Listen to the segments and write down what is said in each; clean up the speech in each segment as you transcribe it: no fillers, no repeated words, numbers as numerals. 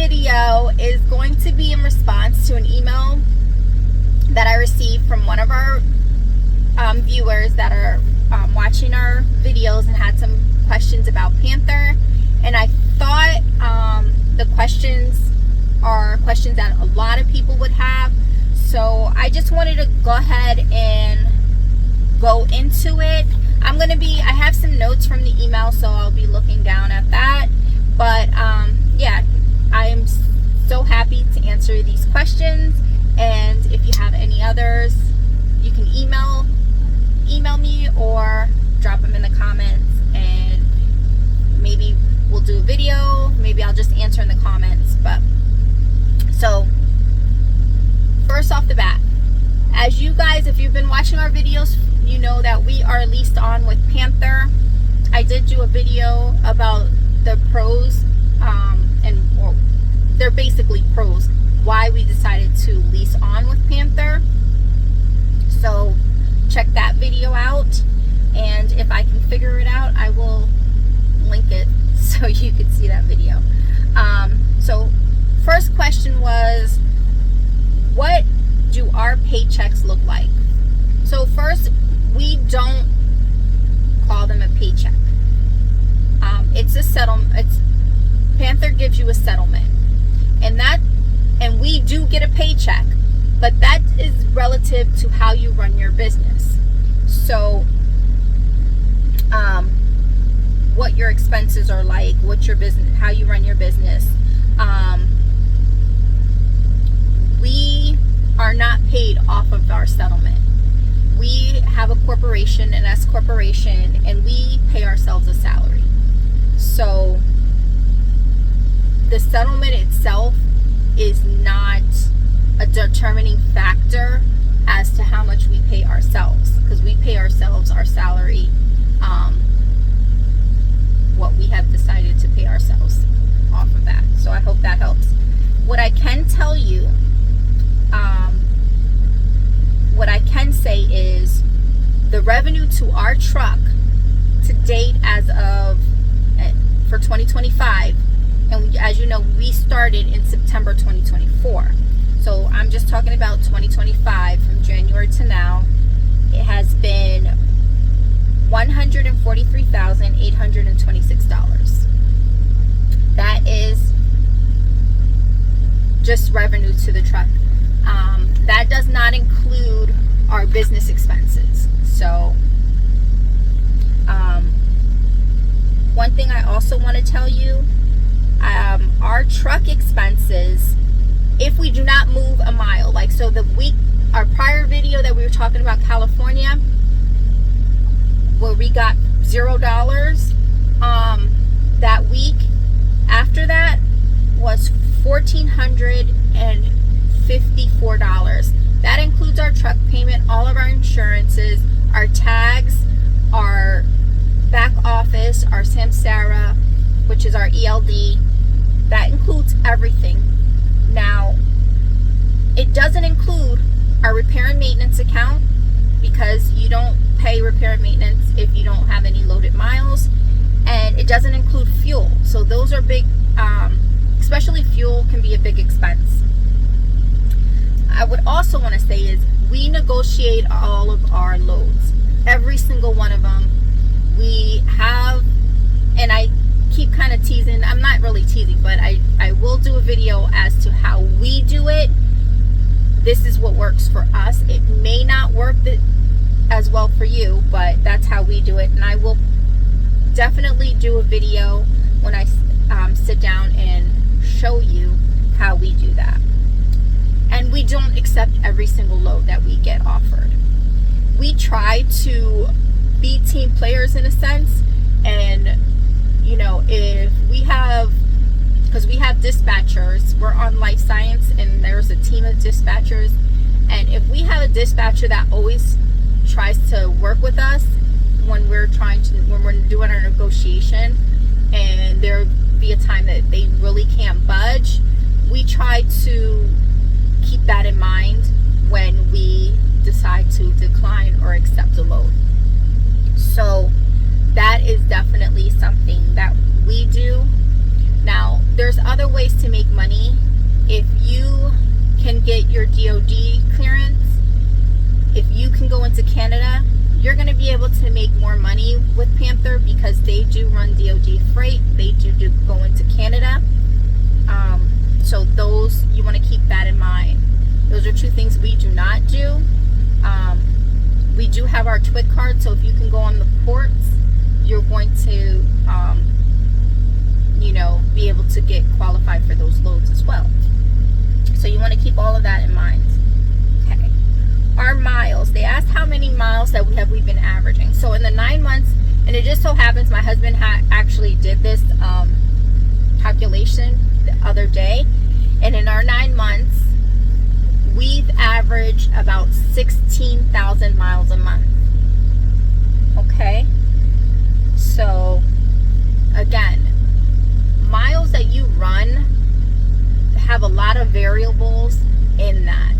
video is going to be in response to an email that I received from one of our viewers that are watching our videos and had some questions about Panther. And I thought the questions are questions that a lot of people would have. So I just wanted to go ahead and go into it. I have some notes from the email, so I'll be looking down at that. But yeah, I am so happy to answer these questions. And if you have any others, you can email me or drop them in the comments, and maybe we'll do a video. Maybe I'll just answer in the comments. But so first off the bat, as you guys, if you've been watching our videos, you know that we are leased on with Panther. I did do a video about the pros, well, they're basically pros, why we decided to lease on with Panther. So check that video out, and if I can figure it out, I will link it so you can see that video. So first question was, what do our paychecks look like? So first, we don't call them a paycheck. It's a settlement. Panther gives you a settlement, and we do get a paycheck, but that is relative to how you run your business. So what your expenses are like, what your business, how you run your business. We are not paid off of our settlement. We have a corporation, an S corporation, and we pay ourselves a salary. So the settlement itself is not a determining factor as to how much we pay ourselves, because we pay ourselves our salary, what we have decided to pay ourselves off of that. So I hope that helps. What I can tell you, what I can say is the revenue to our truck to date as of for 2025, and as you know, we started in September 2024. So I'm just talking about 2025 from January to now. It has been $143,826. That is just revenue to the truck. That does not include our business expenses. So one thing I also want to tell you, our truck expenses, if we do not move a mile, like so our prior video that we were talking about California, where we got $0 that week, after that was $1,454. That includes our truck payment, all of our insurances, our tags, our back office, our Samsara, which is our ELD. That includes everything. Now, it doesn't include our repair and maintenance account, because you don't pay repair and maintenance if you don't have any loaded miles, and it doesn't include fuel. So those are big, especially fuel can be a big expense. I would also want to say is we negotiate all of our loads, every single one of them. We have, and I keep kind of teasing, I'm not really teasing, but I will do a video as to how we do it. This is what works for us. It may not work as well for you, but that's how we do it. And I will definitely do a video when I sit down and show you how we do that. And we don't accept every single load that we get offered. We try to be team players in a sense, and you know, if we have, because we have dispatchers, we're on life science, and there's a team of dispatchers, and if we have a dispatcher that always tries to work with us when we're doing our negotiation, and there be a time that they really can't budge, we try to keep that in mind when we decide to decline or accept a load. So that is definitely something that we do. Now, there's other ways to make money. If you can get your DOD clearance, if you can go into Canada, you're going to be able to make more money with Panther because they do run DOD freight. They do go into Canada. So those, you want to keep that in mind. Those are two things we do not do. We do have our TWIC card, so if you can go on the ports, you're going to, be able to get qualified for those loads as well. So you want to keep all of that in mind. Okay. Our miles. They asked how many miles that we've been averaging. So in the 9 months, and it just so happens my husband actually did this calculation the other day, and in our 9 months, we've averaged about 16,000 miles a month. Okay? So, again, miles that you run have a lot of variables in that.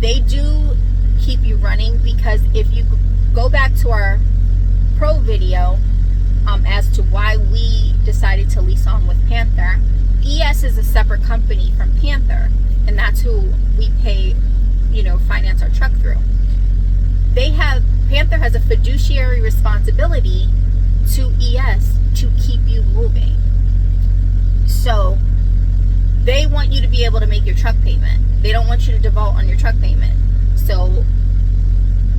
They do keep you running because if you go back to our pro video as to why we decided to lease on with Panther, ES is a separate company from Panther, and that's who we pay, finance our truck through. Panther has a fiduciary responsibility to ES to keep you moving. So they want you to be able to make your truck payment. They don't want you to default on your truck payment. So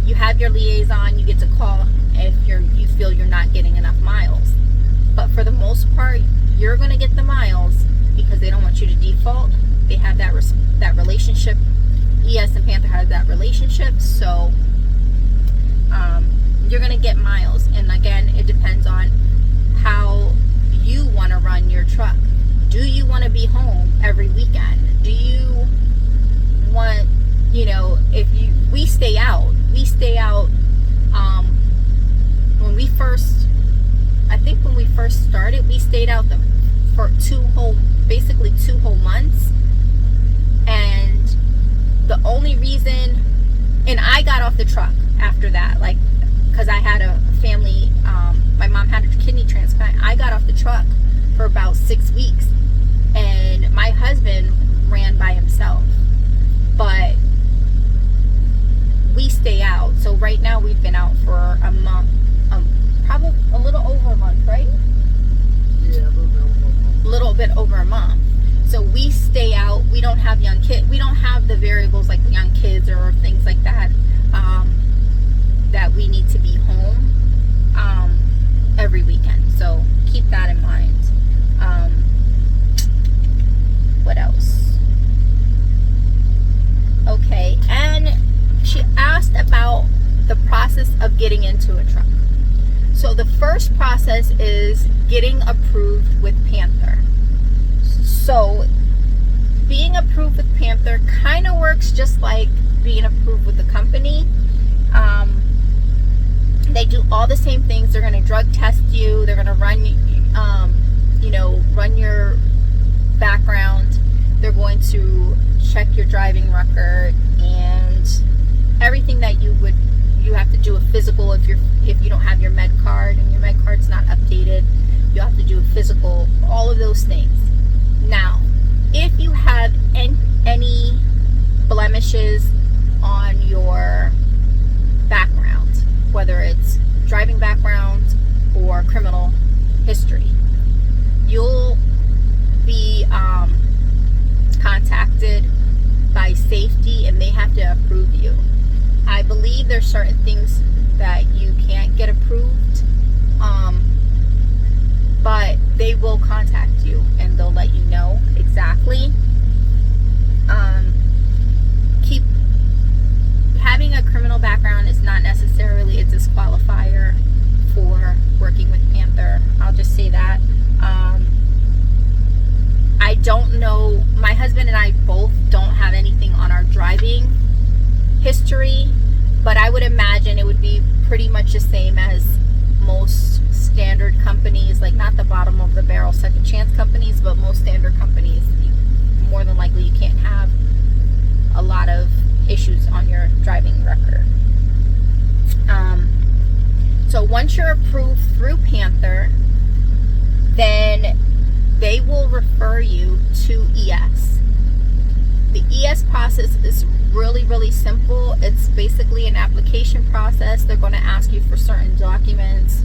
you have your liaison, you get to call if you feel you're not getting enough miles. But for the most part, you're going to get the miles because they don't want you to default. They have that relationship. ES and Panther has that relationship. So you're going to get miles. And again, it depends on how you want to run your truck. Do you want to be home every weekend? Do you want, we stay out. When we first started, we stayed out for 2 whole months. And the only reason, and I got off the truck after that, because I had a family, my mom had a kidney transplant. I got off the truck for about 6 weeks, and my husband ran by himself, but we stay out. So right now we've been out for a month, probably a little over a month, right? Yeah, a little bit over a month. So we stay out. We don't have young kids. We don't have the variables like young kids or things like that, that we need to be home every weekend. So keep that in mind. What else? Okay, and she asked about the process of getting into a truck. So the first process is getting approved with Panther. So being approved with Panther kind of works just like being approved with the company. They do all the same things. They're going to drug test you. They're going to run your background. They're going to check your driving record and everything that you have to do a physical if you don't have your med card and your med card's not updated. You have to do a physical, all of those things. Now, if you have any blemishes on your background, whether it's driving background or criminal history, you'll be contacted by safety and they have to approve you. I believe there's certain things that you can't get approved, but they will contact you and they'll let you know exactly. Having a criminal background is not necessarily a disqualifier for working with Panther. I'll just say that. I don't know, my husband and I both don't have anything on our driving history, but I would imagine it would be pretty much the same as most standard companies, like not the bottom of the barrel second chance companies, but most standard companies. More than likely you can't have a lot of issues on your driving record. So once you're approved through Panther, then they will refer you to ES. The ES process is really, really simple. It's basically an application process. They're going to ask you for certain documents.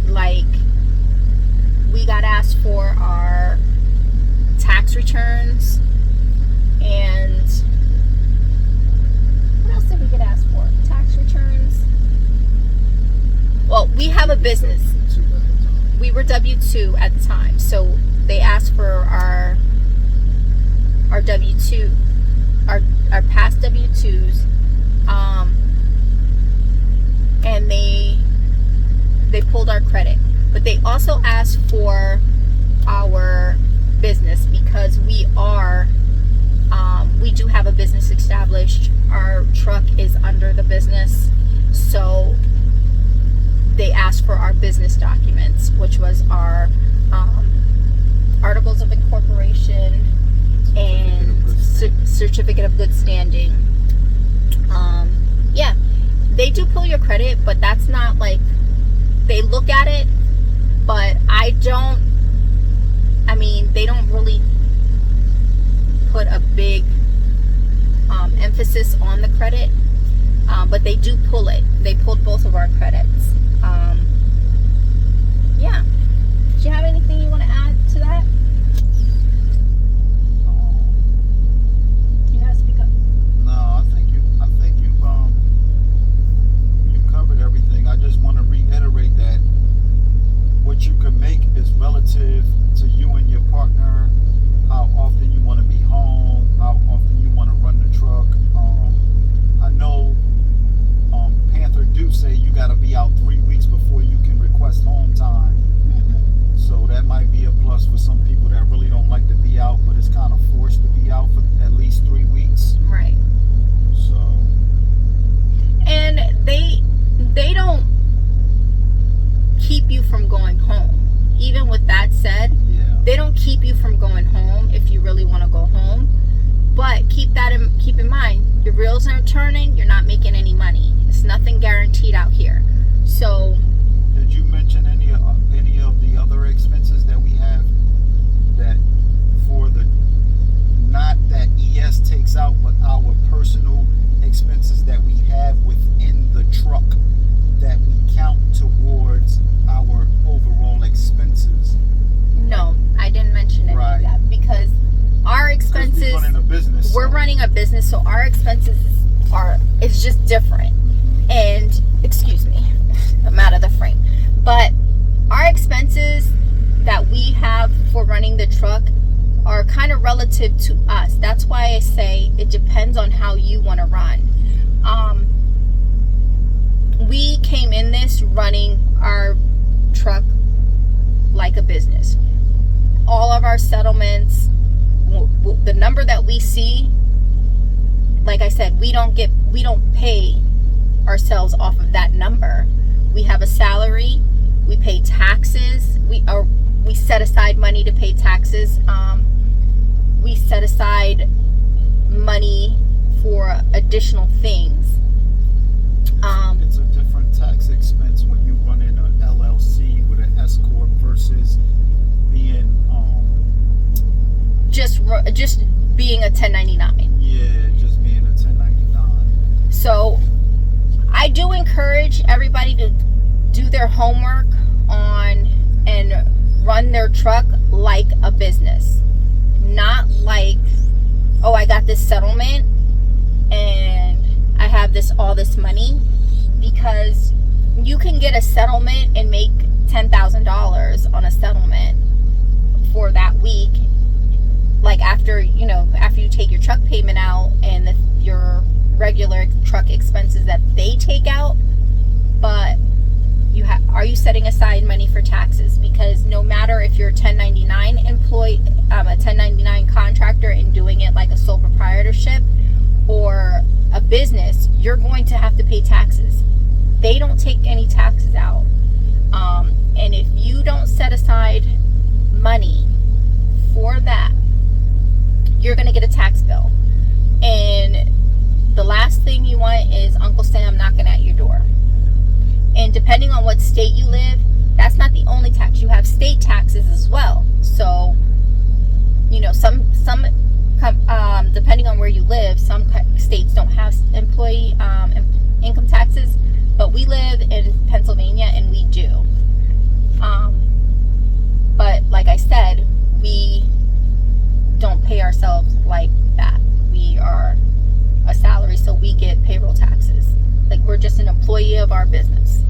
Like, we got asked for our tax returns, and what else did we get asked for? Tax returns. Well, we have a business. We were W-2 at the time, so they asked for our W-2, our past W-2s, and they pulled our credit. But they also asked for our business, because we do have a business established. Our truck is under the business, so they asked for our business documents, which was our articles of incorporation and certificate of good standing. Yeah, they do pull your credit, but that's not like, they look at it, but they don't really put a big emphasis on the credit, but they do pull it. They pulled both of our credits. Yeah. Do you have anything you want to add to that? You gotta speak up. No, I think you covered everything. I just want to reiterate that what you can make is relative to you and your partner, how often you want to be home, how often you want to run the truck. I know Panther do say you got to be out 3 weeks before you can request home time. Mm-hmm. So that might be a plus for some people that really don't like to be out, but it's kind of forced to be out for at least 3 weeks. Right. So. And they don't keep you from going home. Even with that said, yeah, they don't keep you from going home if you really want to go home. But keep in mind, your wheels aren't turning, you're not making any money. It's nothing guaranteed out here. So, did you mention any of the other expenses that we have that for the, not that ES takes out, but our personal expenses that we have within the truck that we count towards our overall expenses? No, I didn't mention any of that, because our expenses, we're running a business. Running a business, so our expenses it's just different. Mm-hmm. And excuse me, I'm out of the frame. But our expenses that we have for running the truck are kind of relative to us. That's why I say it depends on how you want to run. We came in this running our truck like a business. All of our settlements, the number that we see, like I said, we don't pay ourselves off of that number. We have a salary, we pay taxes, we set aside money to pay taxes. We set aside money for additional things. It's a different tax expense when you run in an LLC with an S corp versus being just being a 1099. Yeah, just being a 1099. So I do encourage everybody to do their homework on and run their truck like a business. Not like, oh, I got this settlement and I have all this money, because you can get a settlement and make $10,000 on a settlement for that week. Like after you take your truck payment out and your regular truck expenses that they take out, but are you setting aside money for taxes? Because no matter if you're a 1099 employee, a 1099 contractor and doing it like a sole proprietorship or a business, you're going to have to pay taxes. They don't take any taxes out. And if you don't set aside money for that, you're going to get a tax bill. And the last thing you want is Uncle Sam knocking at your door. And depending on what state you live, that's not the only tax. You have state taxes as well. So, you know, some depending on where you live, some states don't have employee income taxes, but we live in Pennsylvania and we do. But like I said, we don't pay ourselves like that. We are a salary, so we get payroll taxes. Like, we're just an employee of our business.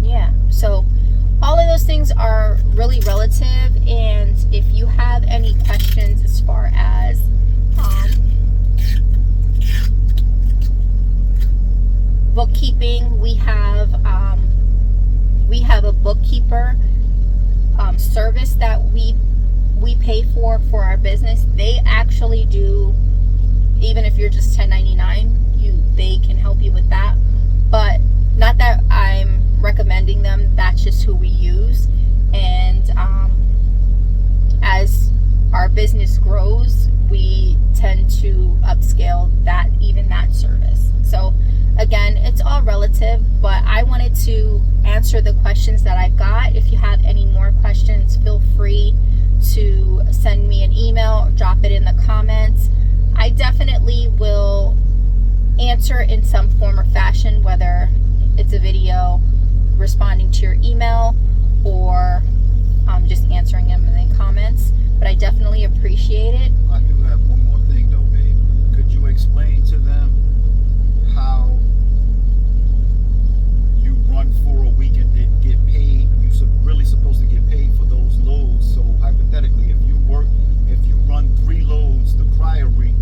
Yeah, so all of those things are really relative, and if you have any questions as far as bookkeeping, we have a bookkeeper service that we pay for our business. They actually do, even if you're just 1099, they can help you with that. But not that I'm recommending them, that's just who we use. And as our business grows, we tend to upscale that service. So again, it's all relative, but I wanted to answer the questions that I got. If you have any more questions, feel free to send me an email or drop it in the comments. I definitely will answer in some form or fashion, whether it's a video responding to your email or just answering them in the comments. But I definitely appreciate it. I do have one more thing though, babe. Could you explain to them how you run for a week and didn't get paid? You're really supposed to get paid for those loads. So hypothetically, if you run 3 loads the prior week,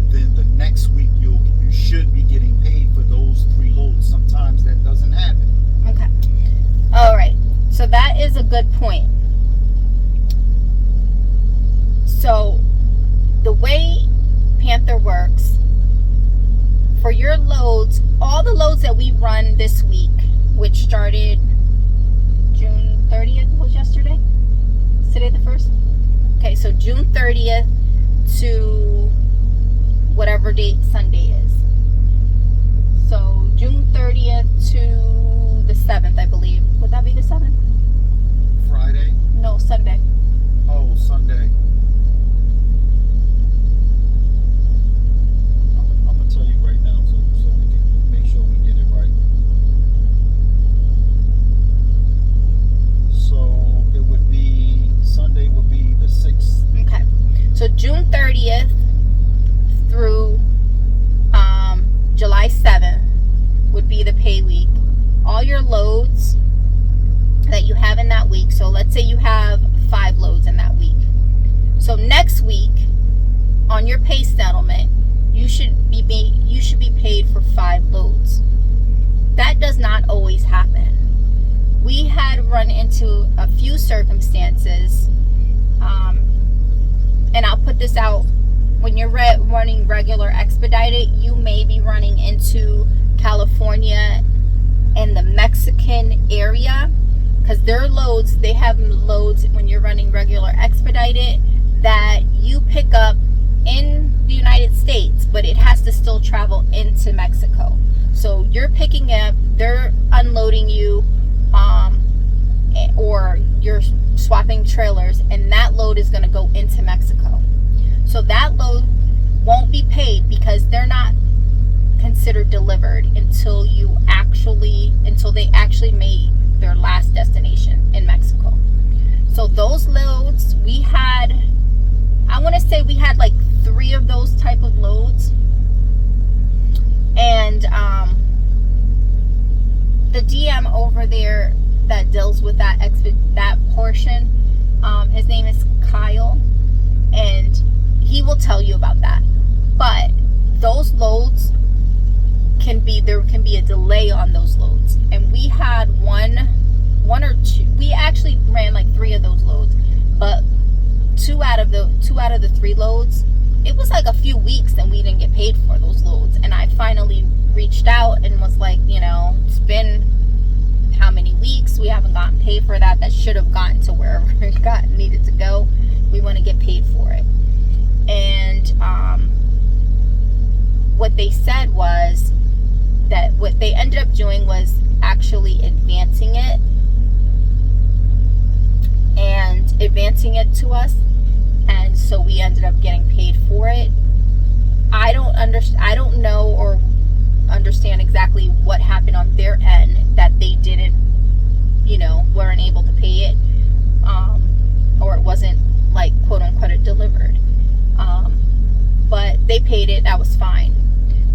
then the next week you should be getting paid for those 3 loads. Sometimes that doesn't happen. Okay. All right. So that is a good point. So the way Panther works, for your loads, all the loads that we run this week, which started June 30th, was yesterday? Is today the 1st? Okay, so June 30th to whatever date Sunday is. So June 30th to the 7th, I believe. Would that be the 7th? Friday? No, Sunday. Oh, Sunday. I'm going to tell you right now so we can make sure we get it right. So it would be, Sunday would be the 6th. Okay. So June 30th through July 7th would be the pay week. All your loads that you have in that week, so let's say you have 5 loads in that week. So next week on your pay settlement, you should be paid for 5 loads. That does not always happen. We had run into a few circumstances, and I'll put this out. When you're running regular expedited, you may be running into California and the Mexican area, because their loads, they have loads when you're running regular expedited that you pick up in the United States, but it has to still travel into Mexico. So you're picking up, they're unloading you, or you're swapping trailers, and that load is going to go into Mexico. So that load won't be paid because they're not considered delivered until they actually made their last destination in Mexico. So those loads, I want to say we had like 3 of those type of loads. And the DM over there that deals with that portion, his name is Kyle, and he will tell you about that. But those loads there can be a delay on those loads, and we had one or two. We actually ran like 3 of those loads, but two out of the 3 loads, it was like a few weeks and we didn't get paid for those loads. And I finally reached out and was like, it's been how many weeks, we haven't gotten paid for that. That should have gotten to wherever it needed to go. We want to get paid for it. And what they said was that what they ended up doing was actually advancing it to us, and so we ended up getting paid for it. I don't know or understand exactly what happened on their end that they didn't, weren't able to pay it, or it wasn't like quote unquote delivered. But they paid it. That was fine.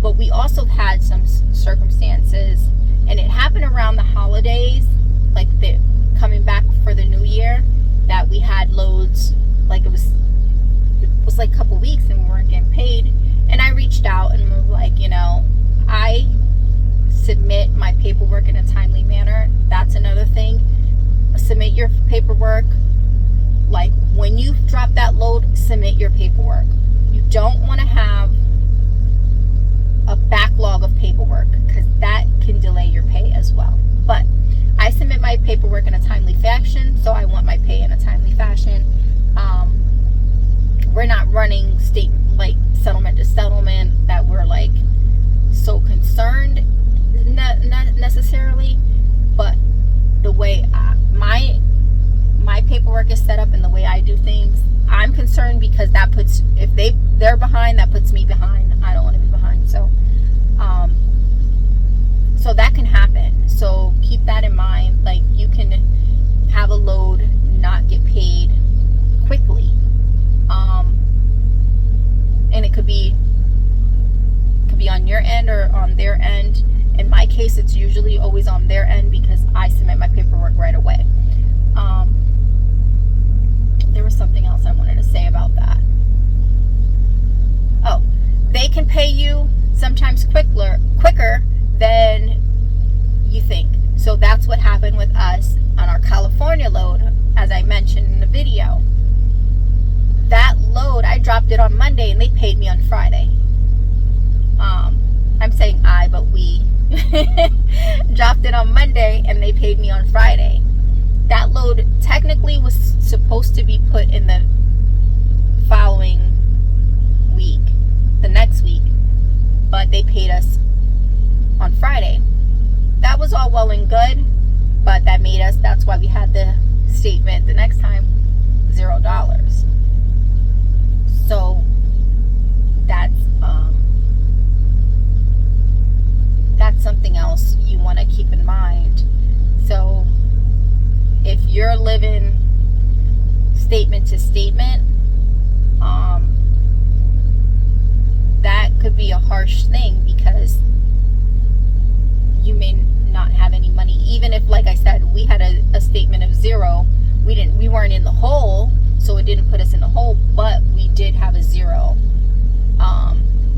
But we also had some circumstances, and it happened around the holidays, like coming back for the new year, that we had loads, like it was like a couple weeks and we weren't getting paid. And I reached out and was like, I submit my paperwork in a timely manner. That's another thing. Submit your paperwork. Like when you drop that load, submit your paperwork. You don't want to have a backlog of paperwork, because that can delay your pay as well. But I submit my paperwork in a timely fashion, so I want my pay in a timely fashion. We're not running settlement to settlement that we're like so concerned, not necessarily, but the way my paperwork is set up and the way I do things, I'm concerned, because that puts, if they're behind, that puts me behind. I don't want to be behind. So that can happen. So keep that in mind. Like, you can have a load not get paid quickly. And it could be on your end or on their end. In my case, it's usually always on their end, because I submit my paperwork right away. There was something else I wanted to say about that. Oh, they can pay you sometimes quicker than you think. So that's what happened with us on our California load, as I mentioned in the video. That load, I dropped it on Monday and they paid me on Friday. I'm saying I, but we dropped it on Monday and they paid me on Friday. That load technically was supposed to be put in the following week, the next week, but they paid us on Friday. That was all well and good, but that's why we had the statement the next time, $0. So that's something else you want to keep in mind. So if you're living statement to statement, that could be a harsh thing, because you may not have any money. Even if, like I said, we had a statement of 0, we weren't in the hole, so it didn't put us in the hole, but we did have a 0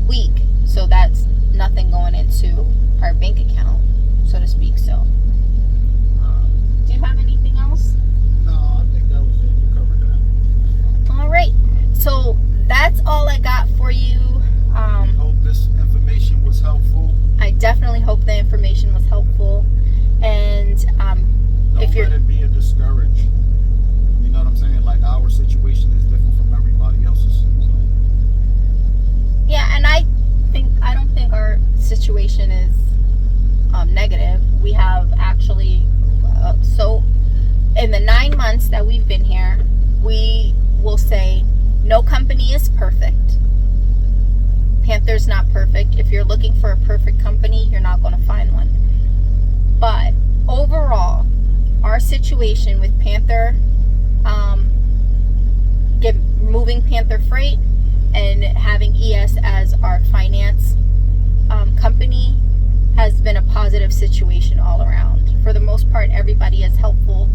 week. So that's nothing going into our bank account, so to speak. So do you have anything else? No, I think that was it. You covered that. All right, so that's all I got for you. Hope this information was helpful. I definitely hope the information was helpful, and Don't let it be a discourage. You know what I'm saying? Like, our situation is different from everybody else's. So. Yeah, and I don't think our situation is negative. We have actually, so in the 9 months that we've been here, we will say no company is perfect. Panther's not perfect. If you're looking for a perfect company, you're not going to find one. But overall, our situation with Panther, moving Panther Freight and having ES as our finance company, has been a positive situation all around. For the most part, everybody is helpful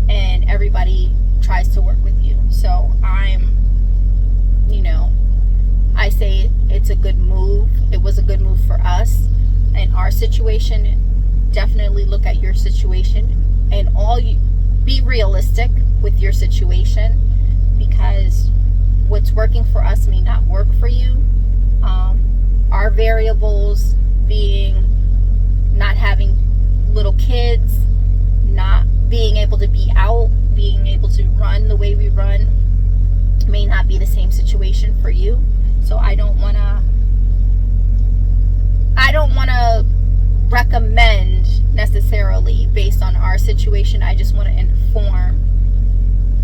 and everybody tries to work with you. So I say it's a good move. It was a good move for us and our situation. Definitely look at your situation and be realistic with your situation, because what's working for us may not work for you. Our variables being not having little kids, not being able to be out, being able to run the way we run, may not be the same situation for you. So I don't want to recommend necessarily based on our situation. I just want to inform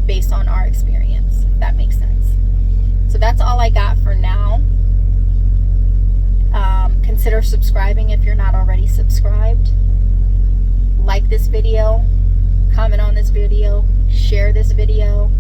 based on our experience, if that makes sense. So that's all I got for now. Consider subscribing if you're not already subscribed. Like this video, comment on this video, share this video.